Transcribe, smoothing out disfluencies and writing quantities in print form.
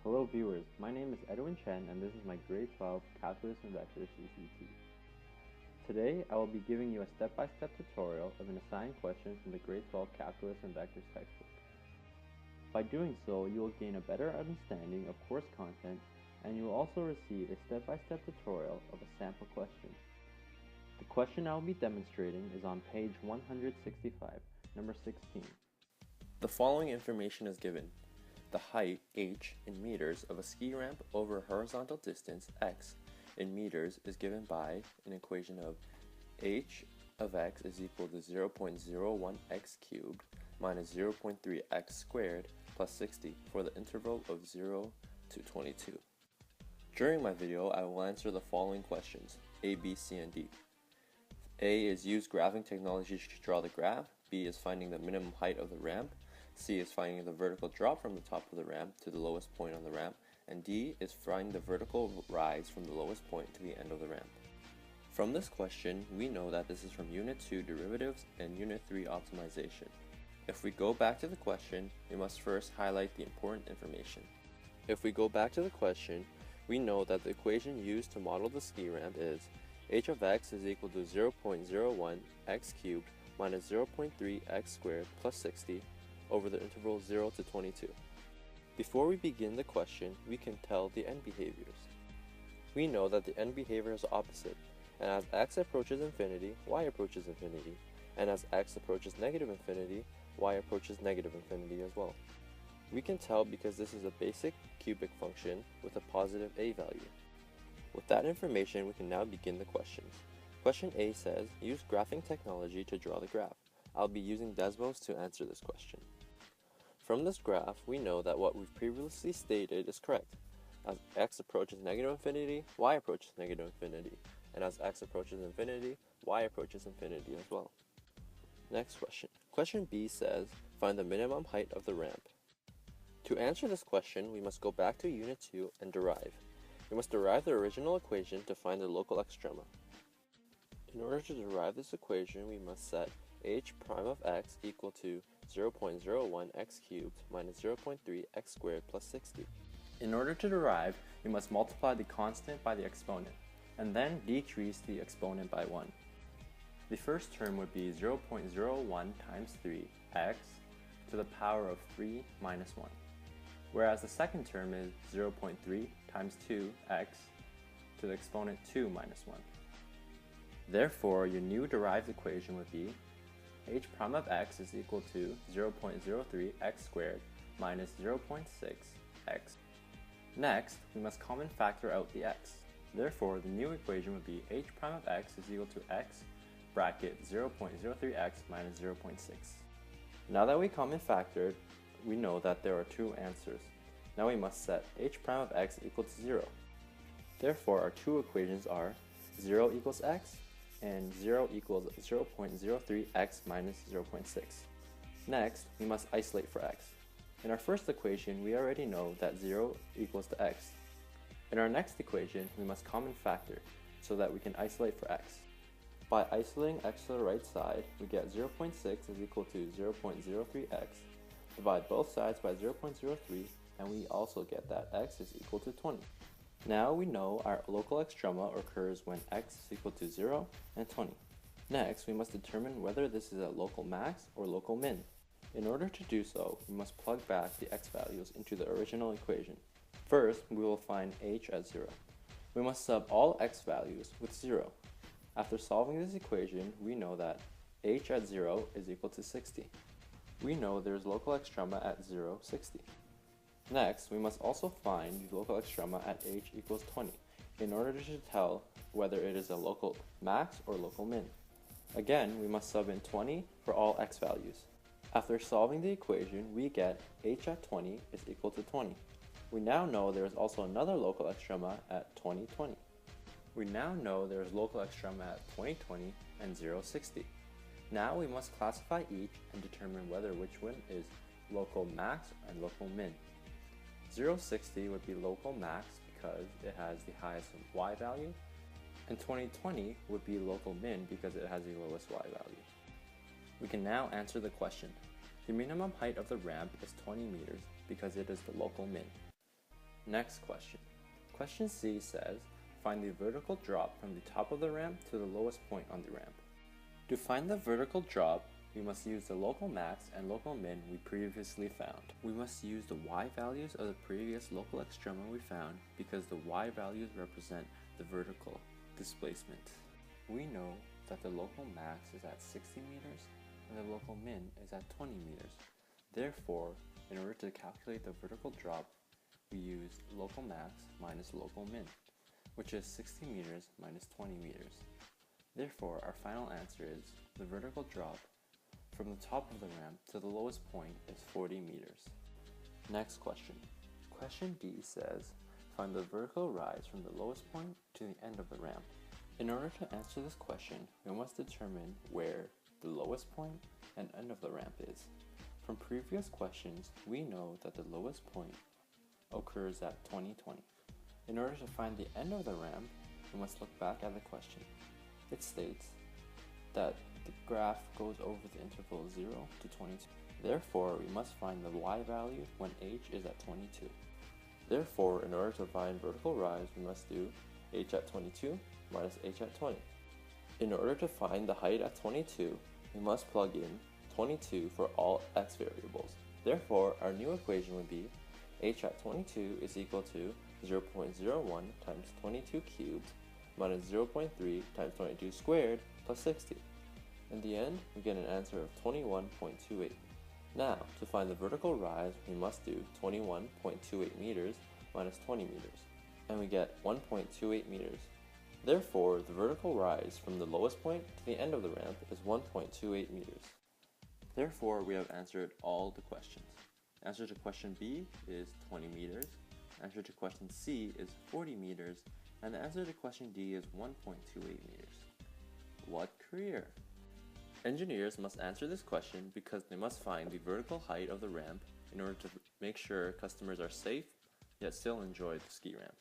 Hello viewers, my name is Edwin Chen and this is my grade 12 Calculus and Vectors CCT. Today I will be giving you a step-by-step tutorial of an assigned question from the grade 12 Calculus and Vectors textbook. By doing so, you will gain a better understanding of course content and you will also receive a step-by-step tutorial of a sample question. The question I will be demonstrating is on page 165, number 16. The following information is given. The height, h, in meters of a ski ramp over a horizontal distance, x, in meters is given by an equation of h of x is equal to 0.01x cubed minus 0.3x squared plus 60 for the interval of 0 to 22. During my video, I will answer the following questions, A, B, C, and D. A is use graphing technology to draw the graph, B is finding the minimum height of the ramp, C is finding the vertical drop from the top of the ramp to the lowest point on the ramp, and D is finding the vertical rise from the lowest point to the end of the ramp. From this question, we know that this is from Unit 2 derivatives and Unit 3 optimization. If we go back to the question, we must first highlight the important information. If we go back to the question, we know that the equation used to model the ski ramp is h of x is equal to 0.01 x cubed minus 0.3 x squared plus 60 over the interval 0 to 22. Before we begin the question, we can tell the end behaviors. We know that the end behavior is opposite, and as x approaches infinity, y approaches infinity, and as x approaches negative infinity, y approaches negative infinity as well. We can tell because this is a basic cubic function with a positive a value. With that information, we can now begin the questions. Question A says, use graphing technology to draw the graph. I'll be using Desmos to answer this question. From this graph, we know that what we've previously stated is correct. As x approaches negative infinity, y approaches negative infinity, and as x approaches infinity, y approaches infinity as well. Next question. Question B says, find the minimum height of the ramp. To answer this question, we must go back to Unit 2 and derive. We must derive the original equation to find the local extrema. In order to derive this equation, we must set h prime of x equal to 0.01 x cubed minus 0.3 x squared plus 60. In order to derive, we must multiply the constant by the exponent, and then decrease the exponent by 1. The first term would be 0.01 times 3x to the power of 3 minus 1, whereas the second term is 0.3 times 2x to the exponent 2 minus 1. Therefore, your new derived equation would be h prime of x is equal to 0.03 x squared minus 0.6 x. Next, we must common factor out the x. Therefore, the new equation would be h prime of x is equal to x bracket 0.03x minus 0.6. Now that we common factored, we know that there are two answers. Now we must set h prime of x equal to 0. Therefore, our two equations are 0 equals x and 0 equals 0.03x minus 0.6. Next, we must isolate for x. In our first equation, we already know that 0 equals to x. In our next equation, we must common factor so that we can isolate for x. By isolating x to the right side, we get 0.6 is equal to 0.03x. Divide both sides by 0.03 and we also get that x is equal to 20. Now we know our local extrema occurs when x is equal to 0 and 20. Next, we must determine whether this is a local max or local min. In order to do so, we must plug back the x values into the original equation. First, we will find h at 0. We must sub all x values with 0. After solving this equation, we know that h at 0 is equal to 60. We know there is local extrema at 0, 60. Next, we must also find the local extrema at h equals 20 in order to tell whether it is a local max or local min. Again, we must sub in 20 for all x values. After solving the equation, we get h at 20 is equal to 20. We now know there is also another local extrema at 20, 20. We now know there is local extrema at 20, 20 and 0, 60. Now we must classify each and determine whether which one is local max and local min. 060 would be local max because it has the highest y value, and 2020 would be local min because it has the lowest y value. We can now answer the question. The minimum height of the ramp is 20 meters because it is the local min. Next question. Question C says, find the vertical drop from the top of the ramp to the lowest point on the ramp. To find the vertical drop, we must use the local max and local min we previously found. We must use the y values of the previous local extrema we found because the y values represent the vertical displacement. We know that the local max is at 60 meters and the local min is at 20 meters. Therefore, in order to calculate the vertical drop, we use local max minus local min, which is 60 meters minus 20 meters. Therefore, our final answer is the vertical drop from the top of the ramp to the lowest point is 40 meters. Next question. Question D says, find the vertical rise from the lowest point to the end of the ramp. In order to answer this question, we must determine where the lowest point and end of the ramp is. From previous questions, we know that the lowest point occurs at 2020. In order to find the end of the ramp, we must look back at the question. It states that the graph goes over the interval 0 to 22. Therefore, we must find the y value when h is at 22. Therefore, in order to find vertical rise, we must do h at 22 minus h at 20. In order to find the height at 22, we must plug in 22 for all x variables. Therefore, our new equation would be h at 22 is equal to 0.01 times 22 cubed minus 0.3 times 22 squared plus 60. In the end, we get an answer of 21.28. Now, to find the vertical rise, we must do 21.28 meters minus 20 meters, and we get 1.28 meters. Therefore, the vertical rise from the lowest point to the end of the ramp is 1.28 meters. Therefore, we have answered all the questions. Answer to question B is 20 meters, answer to question C is 40 meters, and the answer to question D is 1.28 meters. What career? Engineers must answer this question because they must find the vertical height of the ramp in order to make sure customers are safe, yet still enjoy the ski ramp.